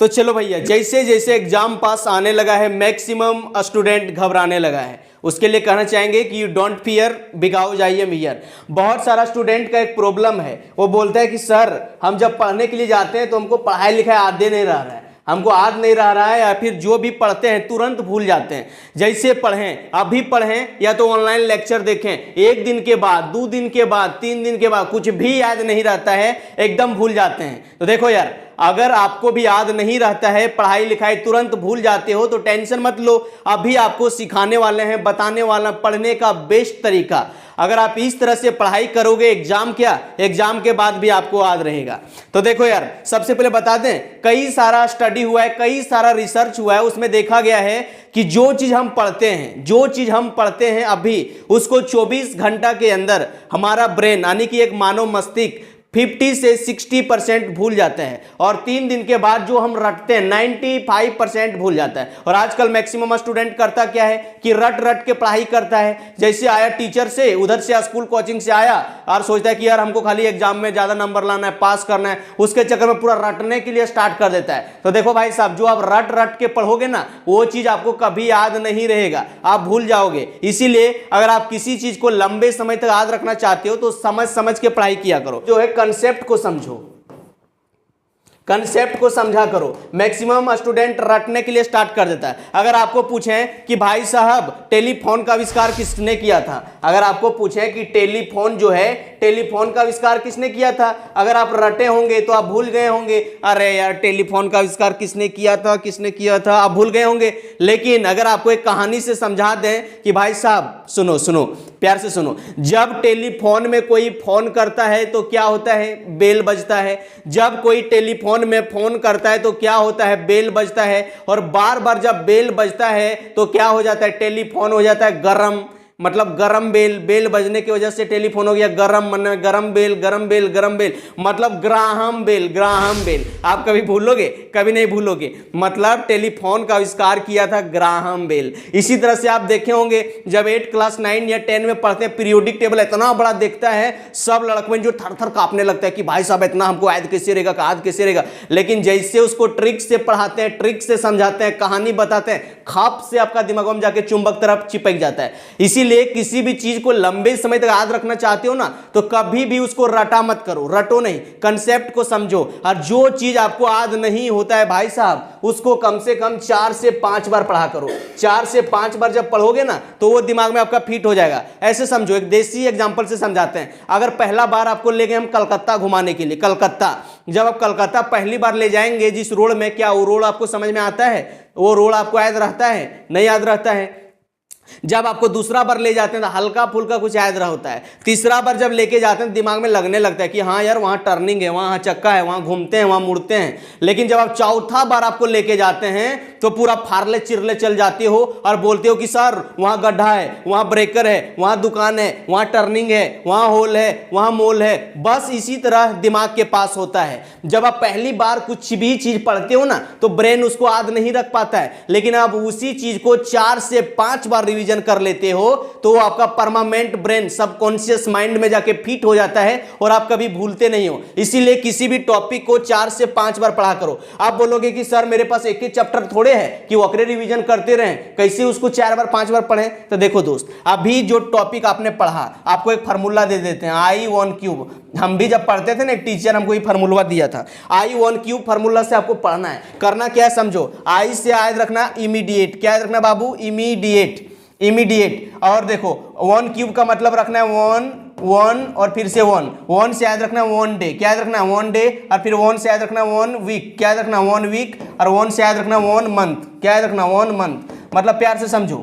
तो चलो भैया, जैसे जैसे एग्जाम पास आने लगा है मैक्सिमम स्टूडेंट घबराने लगा है। उसके लिए कहना चाहेंगे कि you don't fear because I am here. बहुत सारा स्टूडेंट का एक प्रॉब्लम है, वो बोलता है कि सर हम जब पढ़ने के लिए जाते हैं तो हमको पढ़ाई लिखाई आदे नहीं रह रहा है, हमको याद नहीं रह रहा है, या फिर जो भी पढ़ते हैं तुरंत भूल जाते हैं। जैसे पढ़ें, अभी पढ़ें या तो ऑनलाइन लेक्चर देखें, एक दिन के बाद, 2 दिन के बाद, 3 दिन के बाद कुछ भी याद नहीं रहता है, एकदम भूल जाते हैं। तो देखो यार, अगर आपको भी याद नहीं रहता है, पढ़ाई लिखाई तुरंत भूल जाते हो, तो टेंशन मत लो। अभी आपको सिखाने वाले हैं, बताने वाला पढ़ने का बेस्ट तरीका। अगर आप इस तरह से पढ़ाई करोगे, एग्जाम के बाद भी आपको याद रहेगा। तो देखो यार, सबसे पहले बता दें, कई सारा स्टडी हुआ है, कई सारा रिसर्च हुआ है, उसमें देखा गया है कि जो चीज हम पढ़ते हैं अभी, उसको 24 घंटा के अंदर हमारा ब्रेन यानी कि एक मानव मस्तिष्क 50 से 60% भूल जाते हैं, और 3 दिन के बाद जो हम रटते हैं 95% भूल जाता है। और आजकल मैक्सिमम स्टूडेंट करता क्या है कि रट के पढ़ाई करता है। जैसे आया टीचर से, उधर से स्कूल कोचिंग से आया और सोचता है कि यार हमको खाली एग्जाम में ज्यादा नंबर लाना है, पास करना है, उसके चक्कर में पूरा रटने के लिए स्टार्ट कर देता है। तो देखो भाई साहब, जो आप रट के पढ़ोगे ना, वो चीज आपको कभी याद नहीं रहेगा, आप भूल जाओगे। इसीलिए अगर आप किसी चीज को लंबे समय तक याद रखना चाहते हो तो समझ के पढ़ाई किया करो। जो है कंसेप्ट को समझो, कंसेप्ट को समझा करो। मैक्सिमम स्टूडेंट रटने के लिए स्टार्ट कर देता है। अगर आपको पूछें कि भाई साहब टेलीफोन का आविष्कार किसने किया था, अगर आपको पूछें कि टेलीफोन का आविष्कार किसने किया था, अगर आप रटे होंगे तो आप भूल गए होंगे, अरे यार टेलीफोन का आविष्कार किसने किया था, आप भूल गए होंगे। लेकिन अगर आपको एक कहानी से समझा दें कि भाई साहब सुनो प्यार से सुनो, जब टेलीफोन में कोई फोन करता है तो क्या होता है, बेल बजता है। जब कोई टेलीफोन में फोन करता है तो क्या होता है, बेल बजता है। और बार बार जब बेल बजता है तो क्या हो जाता है, टेलीफोन हो जाता है गरम, मतलब गरम बेल बजने की वजह से टेलीफोन हो गया गरम, मन गरम बेल, मतलब ग्राहम बेल। आप कभी भूलोगे? कभी नहीं भूलोगे। मतलब टेलीफोन का आविष्कार किया था ग्राहम बेल। इसी तरह से आप देखे होंगे, जब 8 क्लास 9 या 10 में पढ़ते हैं, पीरियोडिक टेबल इतना बड़ा देखता है, सब लड़कों जो थर कांपने लगता है कि भाई साहब इतना हमको याद कैसे रहेगा। लेकिन जैसे उसको ट्रिक से पढ़ाते हैं, ट्रिक से समझाते हैं, कहानी बताते हैं, खाप से आपका दिमाग में जाके चुंबक तरफ चिपक जाता है। इसीलिए किसी भी चीज को लंबे समय तक याद रखना चाहते हो ना, तो कभी भी उसको रटा मत करो, रटो नहीं, कंसेप्ट को समझो। और जो चीज आपको याद नहीं होता है भाई साहब, उसको कम से कम 4 से 5 बार पढ़ा करो। 4 से 5 बार जब पढ़ोगे ना, तो वो दिमाग में आपका फिट हो जाएगा। ऐसे समझो, एक देसी एग्जांपल से समझाते हैं। अगर पहला बार आपको ले गए हम कलकत्ता घुमाने के लिए, कलकत्ता, जब आप कलकत्ता पहली बार ले जाएंगे जिस रोड में, क्या वो रोड आपको समझ में आता है? वो रोड आपको याद रहता है? नहीं याद रहता है। जब आपको दूसरा बार ले जाते हैं तो हल्का फुल्का कुछ याद रहा होता है। तीसरा बार जब लेके जाते हैं दिमाग में लगने लगता है कि हाँ यार वहाँ टर्निंग है, वहाँ चक्का है, वहाँ घूमते हैं, वहाँ मुड़ते हैं। लेकिन जब आप चौथा बार आपको लेके जाते हैं तो पूरा फारले चिरले चल जाते हो और बोलते हो कि सर वहाँ गड्ढा है, वहाँ ब्रेकर है, वहाँ दुकान है, वहाँ टर्निंग है, वहाँ होल है, वहाँ मोल है। बस इसी तरह दिमाग के पास होता है। जब आप पहली बार कुछ भी चीज पढ़ते हो ना, तो ब्रेन उसको याद नहीं रख पाता है। लेकिन आप उसी चीज को 4 से 5 बार रिवीजन कर लेते हो तो वो आपका परमानेंट ब्रेन सबकॉन्शियस माइंड में जाके फिट हो जाता है और आप कभी भूलते नहीं हो। इसीलिए किसी भी टॉपिक को 4 से 5 बार पढ़ा करो। आप बोलोगे कि सर मेरे पास एक ही चैप्टर थोड़े है कि वक्रे रिवीजन करते रहें, कैसे उसको 4 बार 5 बार पढ़ें? तो देखो दोस्त, अभी जो टॉपिक आपने पढ़ा, आपको एक फार्मूला दे देते हैं, I1³ हम भी जब पढ़ते थे ना, एक टीचर हमको ये फार्मूला दिया था, I1³ फार्मूला से आपको पढ़ना है। करना क्या है समझो, आई से याद रखना इमीडिएट, क्या याद रखना बाबू, इमीडिएट। और देखो 1³ का मतलब रखना है 1 और फिर से 1 से याद रखना 1 डे, क्या याद रखना 1 डे, और फिर 1 से याद रखना 1 वीक, क्या याद रखना 1 वीक, और 1 से याद रखना 1 मंथ, क्या याद रखना 1 मंथ। मतलब प्यार से समझो।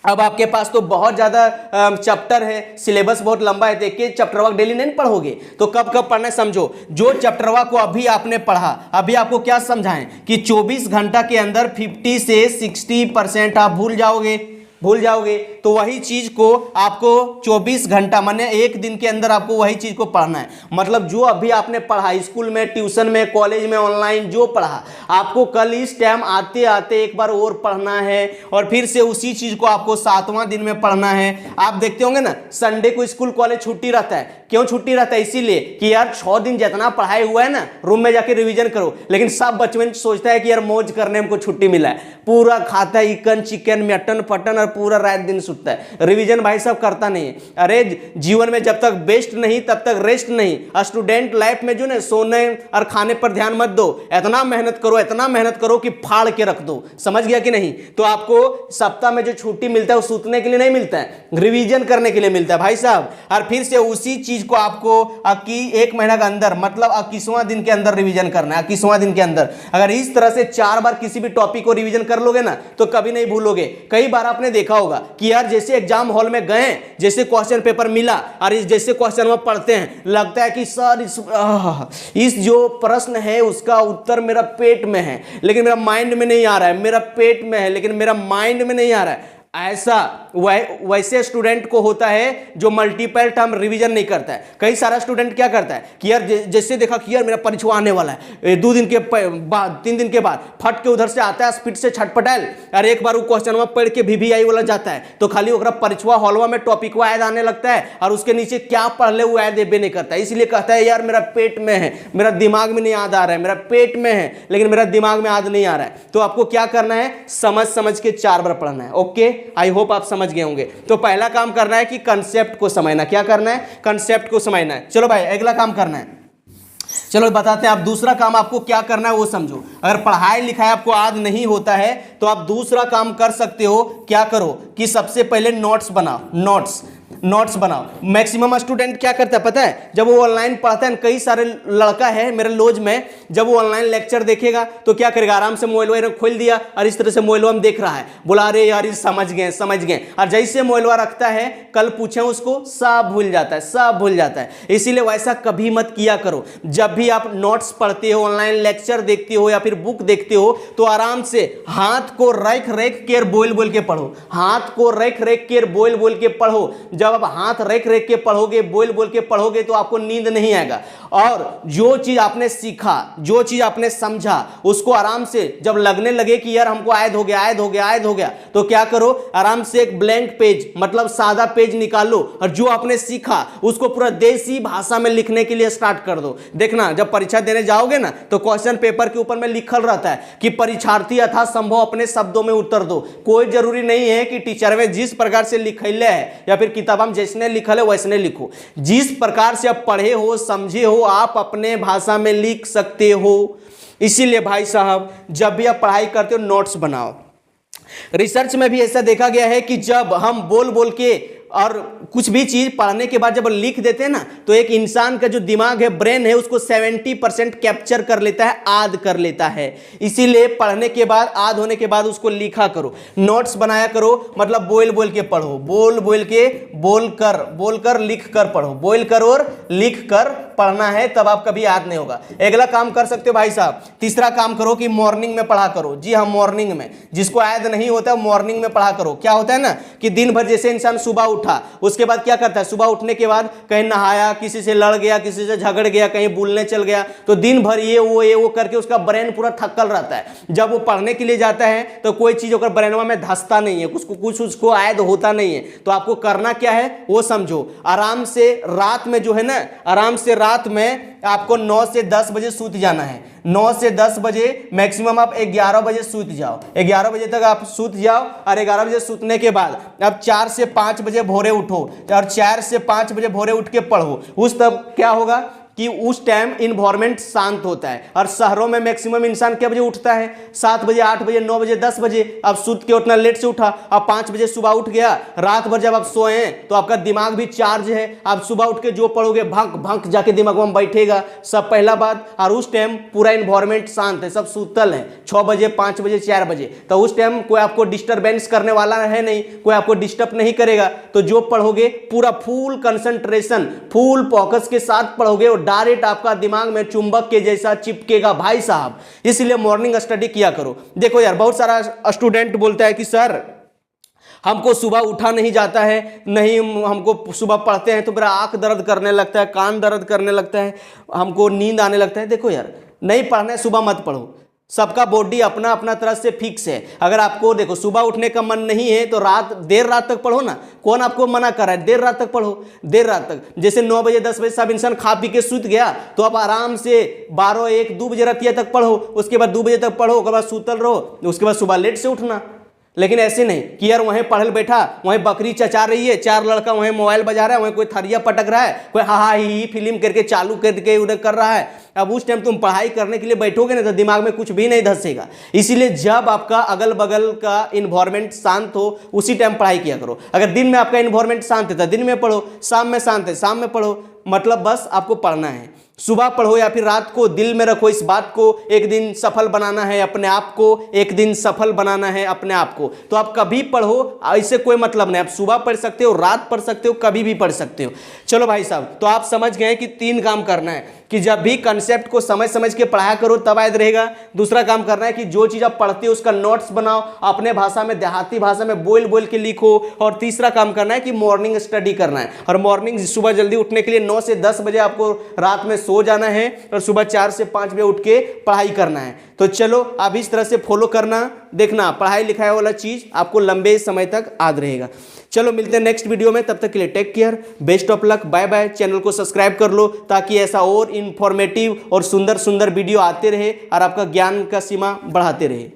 अब आपके पास तो बहुत ज्यादा चैप्टर है, सिलेबस बहुत लंबा है, देखिए चैप्टरवा डेली नहीं पढ़ोगे तो कब पढ़ना है समझो। जो चैप्टरवा को अभी आपने पढ़ा, अभी आपको क्या समझाएं कि 24 घंटा के अंदर 50 से 60% आप भूल जाओगे। तो वही चीज को आपको 24 घंटा माने एक दिन के अंदर आपको वही चीज को पढ़ना है। मतलब जो अभी आपने पढ़ा स्कूल में, ट्यूशन में, कॉलेज में, ऑनलाइन जो पढ़ा, आपको कल इस टाइम आते आते एक बार और पढ़ना है, और फिर से उसी चीज को आपको 7वां दिन में पढ़ना है। आप देखते होंगे ना, संडे को स्कूल कॉलेज छुट्टी रहता है, क्यों छुट्टी रहता है? इसीलिए कि यार 6 दिन जितना पढ़ाई हुआ है ना, रूम में जाके रिवीजन करो। लेकिन सब बचपन सोचता है कि यार मौज करने हमको छुट्टी मिला है, पूरा खाता है चिकन चिकन मटन पटन और पूरा रात दिन सुतता है, रिवीजन भाई साहब करता नहीं है। अरे जीवन में जब तक बेस्ट नहीं तब तक रेस्ट नहीं। स्टूडेंट लाइफ में जो ना सोने और खाने पर ध्यान मत दो, इतना मेहनत करो, इतना मेहनत करो कि फाड़ के रख दो। समझ गया कि नहीं? तो आपको सप्ताह में जो छुट्टी मिलता है वो सूतने के लिए नहीं मिलता है, रिवीजन करने के लिए मिलता है भाई साहब। और फिर से उसी चीज को आपको 1 महीना के अंदर मतलब 21वां दिन के अंदर रिवीजन करना है। 21वां दिन के अंदर अगर इस तरह से 4 बार किसी भी टॉपिक को रिवीजन कर लोगे ना तो कभी नहीं भूलोगे। कई बार आपने देखा होगा कि यार जैसे एग्जाम हॉल में गए, जैसे क्वेश्चन पेपर मिला और इस जैसे क्वेश्चन में पढ़ते हैं, लगता है कि सर इस जो प्रश्न है उसका उत्तर मेरा पेट में है लेकिन मेरा माइंड में नहीं आ रहा है, मेरा पेट में है लेकिन मेरा माइंड में नहीं आ रहा है। ऐसा वैसे स्टूडेंट को होता है जो मल्टीपल टर्म रिवीजन नहीं करता है। कई सारा स्टूडेंट क्या करता है कि यार जैसे देखा कि यार मेरा परीक्षा आने वाला है, 2 दिन के बाद 3 दिन के बाद फट के उधर से आता है स्पीड से छटपटाल और एक बार वो क्वेश्चन में पढ़ के VVI वाला जाता है तो खाली ओकरा परीक्षा हॉलवा में टॉपिक याद आने लगता है और उसके नीचे क्या पढ़ ले वो याद नहीं करता है। इसलिए कहता है यार मेरा पेट में है, मेरा दिमाग में नहीं याद आ रहा है, मेरा पेट में है लेकिन मेरा दिमाग में याद नहीं आ रहा है। तो आपको क्या करना है, समझ समझ के 4 बार पढ़ना है। ओके, आई होप आप समझ गए होंगे। तो पहला काम करना है कि कंसेप्ट को समझना। क्या करना है? कंसेप्ट को समझना है। चलो भाई अगला काम करना है, चलो बताते हैं। आप दूसरा काम आपको क्या करना है वो समझो। अगर पढ़ाई लिखाई आपको आज नहीं होता है तो आप दूसरा काम कर सकते हो। क्या करो कि सबसे पहले नोट्स बनाओ, नोट्स बनाओ। मैक्सिमम स्टूडेंट क्या करता है पता है, जब वो ऑनलाइन पढ़ता है, कई सारे लड़का है मेरे लॉज में, जब वो ऑनलाइन लेक्चर देखेगा तो क्या करेगा, आराम से मोबाइल खोल दिया और इस तरह से मोबाइल में देख रहा है, बोला अरे यार समझ गए। और जैसे मोबाइल रखता है कल पूछे उसको सब भूल जाता है। इसीलिए वैसा कभी मत किया करो। जब भी आप नोट्स पढ़ते हो, ऑनलाइन लेक्चर देखते हो या फिर बुक देखते हो तो आराम से हाथ को रख के बोल के पढ़ो, हाथ को रख के बोल के पढ़ो। जब आप हाथ रख के पढ़ोगे, बोल के पढ़ोगे तो आपको नींद नहीं आएगा। और जो चीज आपने सीखा, जो चीज आपने समझा, उसको आराम से जब लगने लगे कि यार हमको आयद हो गया तो क्या करो, आराम से एक ब्लैंक पेज मतलब सादा पेज निकालो और जो आपने सीखा उसको पूरा देसी भाषा में लिखने के लिए स्टार्ट कर दो। देखना जब परीक्षा देने जाओगे ना तो क्वेश्चन पेपर के ऊपर में लिखल रहता है कि परीक्षार्थी यथासंभव अपने शब्दों में उत्तर दो। कोई जरूरी नहीं है कि टीचर में जिस प्रकार से लिखले है या फिर किताब में जैसने लिखल है वैसने लिखो। जिस प्रकार से आप पढ़े हो, समझे हो, आप अपने भाषा में लिख सकते हो। इसीलिए भाई साहब जब भी आप पढ़ाई करते हो नोट्स बनाओ। रिसर्च में भी ऐसा देखा गया है कि जब हम बोल के और कुछ भी चीज पढ़ने के बाद जब लिख देते हैं ना तो एक इंसान का जो दिमाग है, ब्रेन है, उसको 70% कैप्चर कर लेता है, याद कर लेता है। इसीलिए पढ़ने के बाद, याद होने के बाद उसको लिखा करो, नोट्स बनाया करो। मतलब बोल के पढ़ो, बोल कर लिख कर पढ़ो, बोल कर और लिख कर पढ़ना है, तब आप कभी याद नहीं होगा। अगला काम कर सकते हो भाई साहब, तीसरा काम करो कि मॉर्निंग में पढ़ा करो। जी हाँ, मॉर्निंग में, जिसको याद नहीं होता मॉर्निंग में पढ़ा करो। क्या होता है ना कि दिन भर जैसे इंसान सुबह उठा, उसके बाद क्या करता है, सुबह उठने के बाद कहीं नहाया, किसी से लड़ गया, किसी से झगड़ गया, कहीं बुलने चल गया, तो दिन भर ये वो करके उसका ब्रेन पूरा थकल रहता है। जब वो पढ़ने के लिए जाता है तो कोई चीज होकर ब्रेनवा में धंसता नहीं है, कुछ उसको याद होता नहीं है। तो आपको करना क्या है वो समझो। आराम से रात में जो है ना, आराम से रात में आपको 9 से 10 बजे सूत जाना है। 9 से 10 बजे, मैक्सिमम आप 11 बजे सूत जाओ। 11 बजे तक आप सूत जाओ और 11 बजे सूतने के बाद अब 4 से 5 बजे भोरे उठो और 4 से 5 बजे भोरे उठ के पढ़ो। उस तब क्या होगा कि उस टाइम इन्वायरमेंट शांत होता है। और शहरों में मैक्सिमम इंसान क्या बजे उठता है, 7 बजे, 8 बजे, 9 बजे, 10 बजे। अब सूत के उतना लेट से उठा, अब 5 बजे सुबह उठ गया। रात भर जब आप सोए तो आपका दिमाग भी चार्ज है, आप सुबह उठ के जो पढ़ोगे भंक जाके दिमाग में बैठेगा, सब पहला बात। और उस टाइम पूरा इन्वायरमेंट शांत है, सब सूतल है, 6 बजे, 5 बजे, 4 बजे। तो उस टाइम कोई आपको डिस्टर्बेंस करने वाला है नहीं, कोई आपको डिस्टर्ब नहीं करेगा। तो जो पढ़ोगे पूरा फुल कंसंट्रेशन, फुल फोकस के साथ पढ़ोगे और डायरेक्ट आपका दिमाग में चुंबक के जैसा चिपकेगा भाई साहब। इसलिए मॉर्निंग स्टडी किया करो। देखो यार, बहुत सारा स्टूडेंट बोलता है कि सर हमको सुबह उठा नहीं जाता है, नहीं हमको सुबह पढ़ते हैं तो मेरा आंख दर्द करने लगता है, कान दर्द करने लगता है, हमको नींद आने लगता है। देखो यार, नहीं पढ़ना है सुबह मत पढ़ो, सबका बॉडी अपना अपना तरह से फिक्स है। अगर आपको देखो सुबह उठने का मन नहीं है तो देर रात तक पढ़ो ना। कौन आपको मना कर रहा है? देर रात तक पढ़ो, देर रात तक। जैसे 9 बजे 10 बजे सब इंसान खा पी के सूत गया तो आप आराम से 12 1 2 बजे रतिया तक पढ़ो, उसके बाद 2 बजे तक पढ़ो, उसके बाद सूतल रहो, उसके बाद सुबह लेट से उठना। लेकिन ऐसे नहीं कि यार वहीं पढ़ल बैठा, वहीं बकरी चचा रही है, 4 लड़का वहीं मोबाइल बजा रहा है, वहीं कोई थरिया पटक रहा है, कोई हा हा ही फिल्म करके चालू करके उधर कर रहा है। अब उस टाइम तुम पढ़ाई करने के लिए बैठोगे ना तो दिमाग में कुछ भी नहीं धंसेगा। इसीलिए जब आपका अगल बगल का इन्वायरमेंट शांत हो उसी टाइम पढ़ाई किया करो। अगर दिन में आपका इन्वायरमेंट शांत है तो दिन में पढ़ो, शाम में शांत है शाम में पढ़ो। मतलब बस आपको पढ़ना है, सुबह पढ़ो या फिर रात को। दिल में रखो इस बात को, एक दिन सफल बनाना है अपने आप को, एक दिन सफल बनाना है अपने आप को। तो आप कभी पढ़ो, ऐसे कोई मतलब नहीं। आप सुबह पढ़ सकते हो, रात पढ़ सकते हो, कभी भी पढ़ सकते हो। चलो भाई साहब, तो आप समझ गए कि 3 काम करना है कि जब भी कंसेप्ट को समझ समझ के पढ़ाया करो तब याद रहेगा। दूसरा काम करना है कि जो चीज़ आप पढ़ते हो उसका नोट्स बनाओ, अपने भाषा में, देहाती भाषा में बोल बोल के लिखो। और तीसरा काम करना है कि मॉर्निंग स्टडी करना है। और मॉर्निंग सुबह जल्दी उठने के लिए 9 से 10 बजे आपको रात में सो जाना है और सुबह 4 से 5 बजे उठ के पढ़ाई करना है। तो चलो आप इस तरह से फॉलो करना, देखना पढ़ाई लिखाई वाला चीज़ आपको लंबे समय तक याद रहेगा। चलो मिलते हैं नेक्स्ट वीडियो में, तब तक के लिए take care, best of luck, bye bye. Channel को सब्सक्राइब कर लो ताकि ऐसा और इंफॉर्मेटिव और सुंदर सुंदर वीडियो आते रहे और आपका ज्ञान का सीमा बढ़ाते रहे।